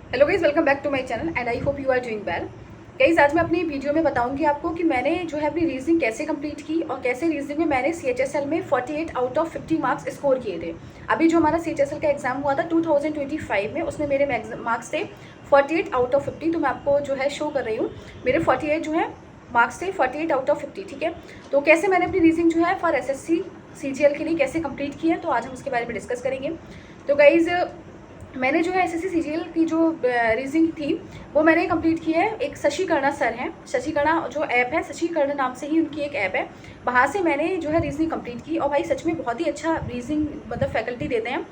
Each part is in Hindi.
Hello guys, welcome back to my channel and I hope you are doing well. Guys, आज मैं अपनी वीडियो में बताऊंगी आपको कि मैंने जो है अपनी रीजनिंग कैसे कंप्लीट की और कैसे रीजनिंग में मैंने CHSL में 48 आउट ऑफ 50 मार्क्स स्कोर किए थे। अभी जो हमारा CHSL का एग्जाम हुआ था 2025 में, उसमें मेरे मार्क्स थे 48 आउट ऑफ 50। तो मैं आपको जो है शो कर रही हूँ, मेरे 48 जो है मार्क्स थे 48 आउट ऑफ 50। ठीक है, तो कैसे मैंने अपनी रीजनिंग जो है फॉर SSC CGL के लिए कैसे कंप्लीट की है, तो आज हम उसके बारे में डिस्कस करेंगे। तो गाइज, मैंने जो है SSC CGL की जो रीजनिंग थी वो मैंने कंप्लीट की है। एक शशि कर्णा सर हैं, शशि कर्णा जो ऐप है, शशि कर्णा नाम से ही उनकी एक ऐप है, वहाँ से मैंने जो है रीजनिंग कंप्लीट की। और भाई सच में बहुत ही अच्छा रीजनिंग मतलब फैकल्टी देते हैं।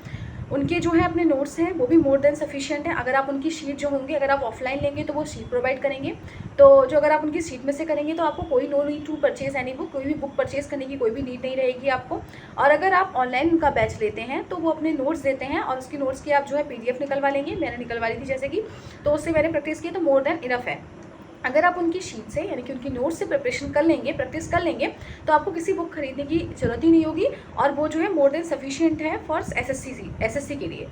उनके जो है अपने नोट्स हैं वो भी मोर देन सफिशिएंट है। अगर आप उनकी शीट जो होंगी, अगर आप ऑफलाइन लेंगे तो वो शीट प्रोवाइड करेंगे। तो जो अगर आप उनकी शीट में से करेंगे तो आपको कोई no need to purchase any book, कोई भी बुक परचेज करने की कोई भी नीड नहीं रहेगी आपको। और अगर आप ऑनलाइन उनका बैच लेते हैं तो वो अपने नोट्स देते हैं और उसकी नोट्स की आप जो है PDF निकलवा लेंगे। मैंने निकलवा ली थी जैसे कि, तो उससे मैंने प्रैक्टिस की तो मोर देन इनफ है। अगर आप उनकी शीट से यानी कि उनकी नोट से प्रिपरेशन कर लेंगे, प्रैक्टिस कर लेंगे, तो आपको किसी बुक खरीदने की जरूरत ही नहीं होगी। और वो जो है मोर देन सफिशिएंट है फॉर SSC के लिए।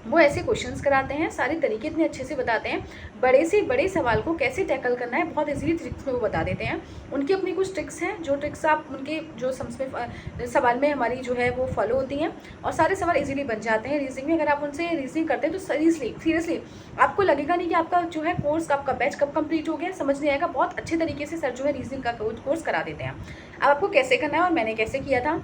वो ऐसे क्वेश्चंस कराते हैं, सारे तरीके इतने अच्छे से बताते हैं, बड़े से बड़े सवाल को कैसे टैकल करना है बहुत इजीली ट्रिक्स में वो बता देते हैं। उनकी अपनी कुछ ट्रिक्स हैं, जो ट्रिक्स आप उनके जो सवाल में हमारी जो है वो फॉलो होती हैं और सारे सवाल इजीली बन जाते हैं रीजनिंग में। अगर आप उनसे रीजनिंग करते हैं तो सीरियसली आपको लगेगा नहीं कि आपका जो है कोर्स, आपका बैच कब कंप्लीट हो गया, समझ नहीं आएगा। बहुत अच्छे तरीके से सर जो है रीजनिंग का कोर्स करा देते हैं। अब आपको कैसे करना है और मैंने कैसे किया था,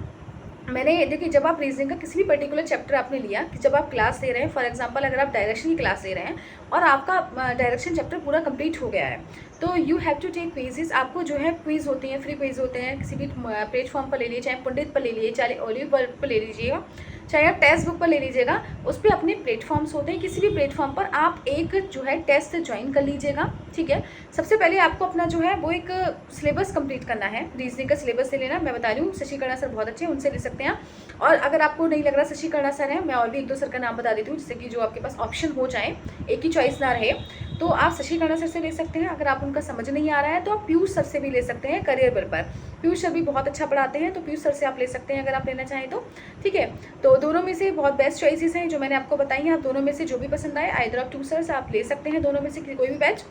मैंने देखिए, जब आप रीजनिंग का किसी भी पर्टिकुलर चैप्टर आपने लिया, कि जब आप क्लास दे रहे हैं, फॉर एग्जांपल अगर आप डायरेक्शन की क्लास दे रहे हैं और आपका डायरेक्शन चैप्टर पूरा कंप्लीट हो गया है, तो you have to take quizzes. आपको जो है क्विज होते हैं, फ्री क्विज होते हैं, किसी भी प्लेटफॉर्म पर ले लीजिए, चाहे पंडित पर ले लीजिए, चाहे ओलिव पर ले लीजिएगा, चाहे आप टेस्ट बुक पर ले लीजिएगा, उस पर अपने प्लेटफॉर्म्स होते हैं। किसी भी प्लेटफॉर्म पर आप एक जो है टेस्ट ज्वाइन कर लीजिएगा। ठीक है, सबसे पहले आपको अपना जो है वो एक सिलेबस कंप्लीट करना है। रीजनिंग का सिलेबस ले लेना, मैं बता रही हूँ, शशि कर्णा सर बहुत अच्छे हैं, उनसे ले सकते हैं। और अगर आपको नहीं लग रहा शशि कर्णा सर है, मैं और भी एक दो सर का नाम बता देती हूँ, जिससे कि जो आपके पास ऑप्शन हो जाए, एक ही चॉइस ना रहे, तो आप शशि कर्णा सर से ले सकते हैं। अगर आप उनका समझ नहीं आ रहा है तो आप पीयूष सर से भी ले सकते हैं, करियर बिल पर। पीयूष सर भी बहुत अच्छा पढ़ाते हैं, तो पीयूष सर से आप ले सकते हैं अगर आप लेना चाहें तो। ठीक है, तो दोनों में से बहुत बेस्ट चॉइसेस हैं जो मैंने आपको बताई हैं। आप दोनों में से जो भी पसंद आए, आइदर ऑफ टू सर्स आप ले सकते हैं, दोनों में से कोई भी बैच।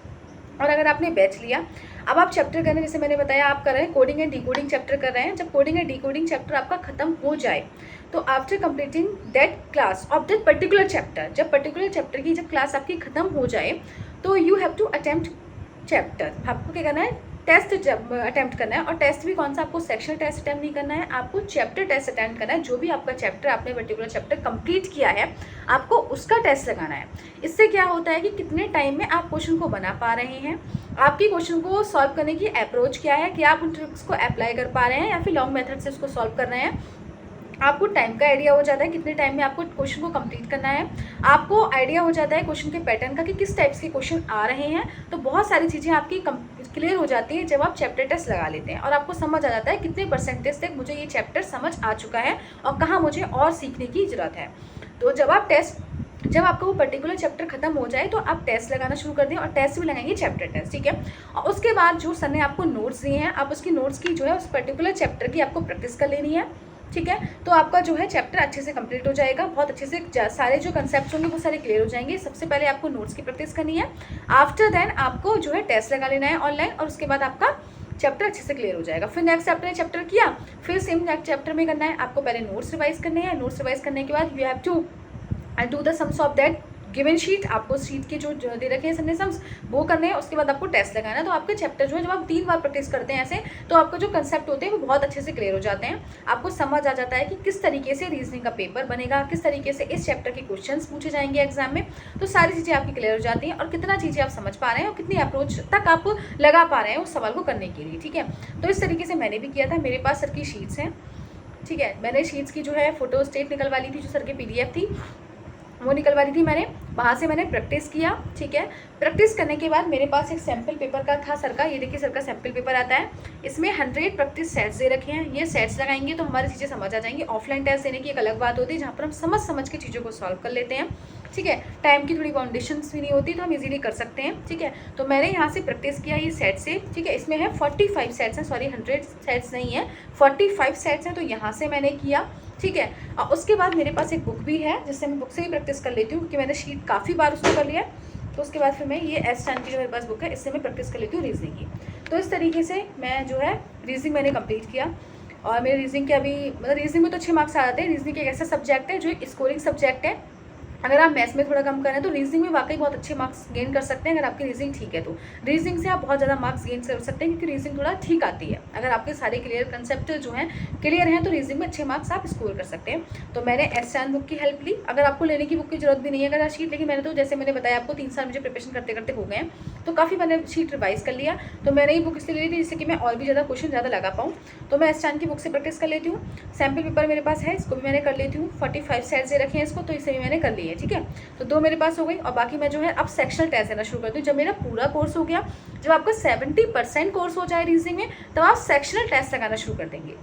और अगर आपने बैच लिया, अब आप चैप्टर कर रहे हैं, जैसे मैंने बताया आप कर रहे हैं कोडिंग एंड डिकोडिंग चैप्टर कर रहे हैं। जब कोडिंग एंड डिकोडिंग चैप्टर आपका खत्म हो जाए, तो after completing that class of that particular chapter, जब पर्टिकुलर चैप्टर की जब क्लास आपकी खत्म हो जाए, तो you have to attempt chapter. आपको क्या करना है, टेस्ट अटेम्प्ट करना है। और टेस्ट भी कौन सा, आपको सेक्शनल टेस्ट अटेम्प्ट नहीं करना है, आपको चैप्टर टेस्ट अटेम्प्ट करना है। जो भी आपका चैप्टर, आपने पर्टिकुलर चैप्टर कंप्लीट किया है, आपको उसका टेस्ट लगाना है। इससे क्या होता है कि कितने टाइम में आप क्वेश्चन को बना पा रहे हैं, आपकी क्वेश्चन को सॉल्व करने की अप्रोच क्या है, कि आप उन ट्रिक्स को अप्लाई कर पा रहे हैं या फिर लॉन्ग मेथड से उसको सॉल्व कर रहे हैं। आपको टाइम का आइडिया हो जाता है, कितने टाइम में आपको क्वेश्चन को कंप्लीट करना है। आपको आइडिया हो जाता है क्वेश्चन के पैटर्न का, कि किस टाइप्स के क्वेश्चन आ रहे हैं। तो बहुत सारी चीज़ें आपकी क्लियर हो जाती है जब आप चैप्टर टेस्ट लगा लेते हैं, और आपको समझ आ जाता है कितने परसेंटेज तक मुझे ये चैप्टर समझ आ चुका है और कहाँ मुझे और सीखने की ज़रूरत है। तो जब आपका वो पर्टिकुलर चैप्टर खत्म हो जाए, तो आप टेस्ट लगाना शुरू कर दें, और टेस्ट भी लगाएंगे चैप्टर टेस्ट। ठीक है, और उसके बाद जो सर ने आपको नोट्स दिए हैं, आप उसकी नोट्स की जो है उस पर्टिकुलर चैप्टर की आपको प्रैक्टिस कर लेनी है। ठीक है, तो आपका जो है चैप्टर अच्छे से कंप्लीट हो जाएगा, बहुत अच्छे से सारे जो कंसेप्ट होंगे वो सारे क्लियर हो जाएंगे। सबसे पहले आपको नोट्स की प्रैक्टिस करनी है, आफ्टर देन आपको जो है टेस्ट लगा लेना है ऑनलाइन, और उसके बाद आपका चैप्टर अच्छे से क्लियर हो जाएगा। फिर नेक्स्ट आपने चैप्टर किया, फिर सेम नेक्स्ट चैप्टर में करना है, आपको पहले नोट्स रिवाइज करने हैं। नोट्स रिवाइज करने के बाद you have to do the sums of that given sheet. आपको शीट के जो दे रखे हैं सर ने सम्स, वो करने हैं। उसके बाद आपको टेस्ट लगाना है। तो आपके चैप्टर जो है, जब आप 3 बार प्रैक्टिस करते हैं ऐसे, तो आपको जो कंसेप्ट होते हैं वो बहुत अच्छे से क्लियर हो जाते हैं। आपको समझ आ जाता है कि किस तरीके से रीजनिंग का पेपर बनेगा, किस तरीके से इस चैप्टर के क्वेश्चंस पूछे जाएंगे एग्जाम में। तो सारी चीज़ें आपकी क्लियर हो जाती हैं, और कितना चीज़ें आप समझ पा रहे हैं और कितनी अप्रोच तक आप लगा पा रहे हैं उस सवाल को करने के लिए। ठीक है, तो इस तरीके से मैंने भी किया था। मेरे पास सर की शीट्स हैं। ठीक है, मैंने शीट्स की जो है फोटो स्टेट निकलवा ली थी, जो सर की PDF थी वो निकलवा दी थी मैंने, वहाँ से मैंने प्रैक्टिस किया। ठीक है, प्रैक्टिस करने के बाद मेरे पास एक सैम्पल पेपर का था सर का, ये देखिए सर का सैम्पल पेपर आता है। इसमें 100 प्रैक्टिस सेट्स दे रखे हैं। ये सेट्स लगाएंगे तो हमारी चीज़ें समझ आ जाएंगी। ऑफलाइन टेस्ट देने की एक अलग बात होती है, जहाँ पर हम समझ के चीज़ों को सॉल्व कर लेते हैं। ठीक है, टाइम की थोड़ी बाउंडेशंस भी नहीं होती, तो हम इजीली कर सकते हैं। ठीक है, तो मैंने यहाँ से प्रैक्टिस किया ये सेट से। ठीक है, इसमें है 45 सेट्स हैं, सॉरी 100 सेट्स नहीं है, 45 सेट्स हैं, तो यहाँ से मैंने किया। ठीक है, और उसके बाद मेरे पास एक बुक भी है, जिससे मैं बुक से ही प्रैक्टिस कर लेती हूँ, क्योंकि मैंने शीट काफ़ी बार उसको कर लिया है। तो उसके बाद फिर मैं ये एस स्टैंड की जो मेरे पास बुक है इससे मैं प्रैक्टिस कर लेती हूँ रीजनिंग की। तो इस तरीके से मैं जो है रीजनिंग मैंने कंप्लीट किया। और मेरे रीजनिंग के अभी मतलब रीजनिंग में तो अच्छे मार्क्स आ जाते हैं। रीजनिंग एक ऐसा सब्जेक्ट है जो एक स्कोरिंग सब्जेक्ट है। अगर आप मैथ्स में थोड़ा कम करें तो रीजनिंग में वाकई बहुत अच्छे मार्क्स गेन कर सकते हैं। अगर आपकी रीजनिंग ठीक है तो रीजनिंग से आप बहुत ज़्यादा मार्क्स गेन कर सकते हैं, क्योंकि रीजनिंग थोड़ा ठीक आती है। अगर आपके सारे क्लियर कंसेप्ट जो हैं क्लियर हैं तो रीजनिंग में अच्छे मार्क्स आप स्कोर कर सकते हैं। तो मैंने एस स्टैंड बुक की हेल्प ली। अगर आपको लेने की बुक की जरूरत भी नहीं है अगर शीट, लेकिन मैंने तो जैसे मैंने बताया आपको 3 साल मुझे प्रिपरेशन करते करते हो गए हैं, तो काफ़ी मैंने शीट रिवाइज कर लिया। तो मैंने ये बुक इसलिए ली थी जिससे कि मैं और भी ज़्यादा क्वेश्चन ज़्यादा लगा पाऊँ। तो मैं एस स्टैंड की बुक से प्रैक्टिस कर लेती हूँ। सैम्पल पेपर मेरे पास है, इसको भी मैंने कर लेती हूँ। 45 सेट्स दे रखे हैं इसको, तो इसे भी मैंने कर ली है। ठीक है, तो 2 मेरे पास हो गई। और बाकी मैं जो है अब सेक्शनल टेस्ट देना शुरू करती हूँ। जब मेरा पूरा कोर्स हो गया, जब आपका 70% कोर्स हो जाए रीजनिंग में, तब आप सेक्शनल टेस्ट लगाना शुरू कर देंगे।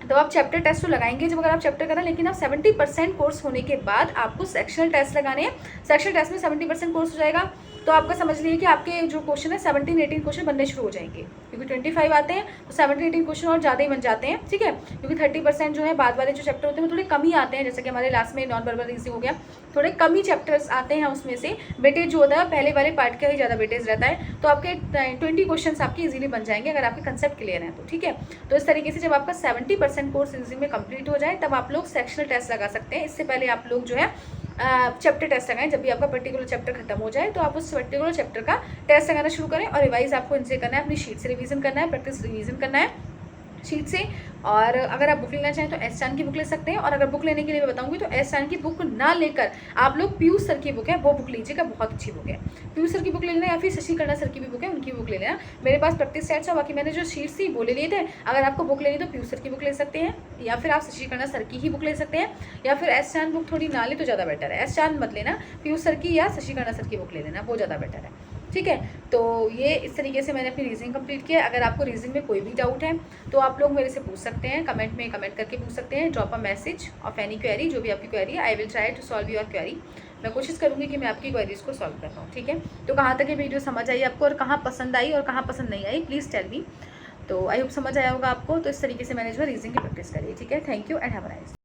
तो आप चैप्टर टेस्ट तो लगाएंगे जब अगर आप चैप्टर करें, लेकिन आप 70% कोर्स होने के बाद आपको सेक्शनल टेस्ट लगाने हैं। सेक्शनल टेस्ट में 70% कोर्स हो जाएगा तो आपका समझ लीजिए कि आपके जो क्वेश्चन है 17-18 क्वेश्चन बनने शुरू हो जाएंगे, क्योंकि 25 आते हैं तो 17-18 क्वेश्चन और ज़्यादा ही बन जाते हैं। ठीक है, क्योंकि 30% जो है बाद वाले जो चैप्टर होते हैं वो थोड़े कम ही आते हैं। जैसे कि हमारे लास्ट में नॉन वर्बल रीजनिंग हो गया, थोड़े कम ही चैप्टर्स आते हैं, उसमें से वेटेज जो होता है पहले वाले पार्ट का ही ज़्यादा वेटेज रहता है। तो आपके 20 क्वेश्चन आपके इजीली बन जाएंगे अगर आपके कंसेप्ट क्लियर हैं तो। ठीक है, तो इस तरीके से जब आपका 70% कोर्स रीजनिंग में कंप्लीट हो जाए तब आप लोग सेक्शनल टेस्ट लगा सकते हैं। इससे पहले आप लोग जो है चैप्टर टेस्ट लगाएं। जब भी आपका पर्टिकुलर चैप्टर खत्म हो जाए तो आप उस पर्टिकुलर चैप्टर का टेस्ट लगाना शुरू करें। और रिवाइज आपको इनसे करना है, अपनी शीट से रिवीजन करना है, प्रैक्टिस रिवीजन करना है शीट से। और अगर आप बुक लेना चाहें तो एस स्टैंड की बुक ले सकते हैं। और अगर बुक लेने के लिए मैं बताऊंगी तो एस स्टैंड की बुक ना लेकर आप लोग पीयूष सर की बुक है वो बुक लीजिएगा, बहुत अच्छी बुक है। पीयूष सर की बुक ले लेना, या फिर शशि कर्ण सर की भी बुक है उनकी बुक ले लेना। मेरे पास प्रैक्टिस सेट्स है, बाकी मैंने जो शीट्स थी वो ले लिए थे। अगर आपको बुक लेनी तो पीयूष सर की बुक ले सकते हैं, या फिर आप शशि कर्ण सर की ही बुक ले सकते हैं, या फिर एस स्टैंड बुक थोड़ी ना ले तो ज़्यादा बेटर है। एस स्टैंड मत लेना, पीयूष सर की या शशि कर्ण सर की बुक ले लेना, वो ज़्यादा बेटर है। ठीक है, तो ये इस तरीके से मैंने अपनी रीजनिंग कंप्लीट किया। अगर आपको रीजनिंग में कोई भी डाउट है तो आप लोग मेरे से पूछ सकते हैं, कमेंट में कमेंट करके पूछ सकते हैं। Drop a message of any query, जो भी आपकी क्वेरी है, I will try to solve your query. मैं कोशिश करूँगी कि मैं आपकी क्वेरीज को सॉल्व कर पाऊँ। ठीक है, तो कहाँ तक ये वीडियो समझ आई आपको और कहाँ पसंद आई और कहाँ पसंद नहीं आई, प्लीज़ टेल मी। तो आई होप समझ आया होगा आपको। तो इस तरीके से मैंने जो है रीजनिंग की प्रैक्टिस करी है। ठीक है, thank you and have a nice day.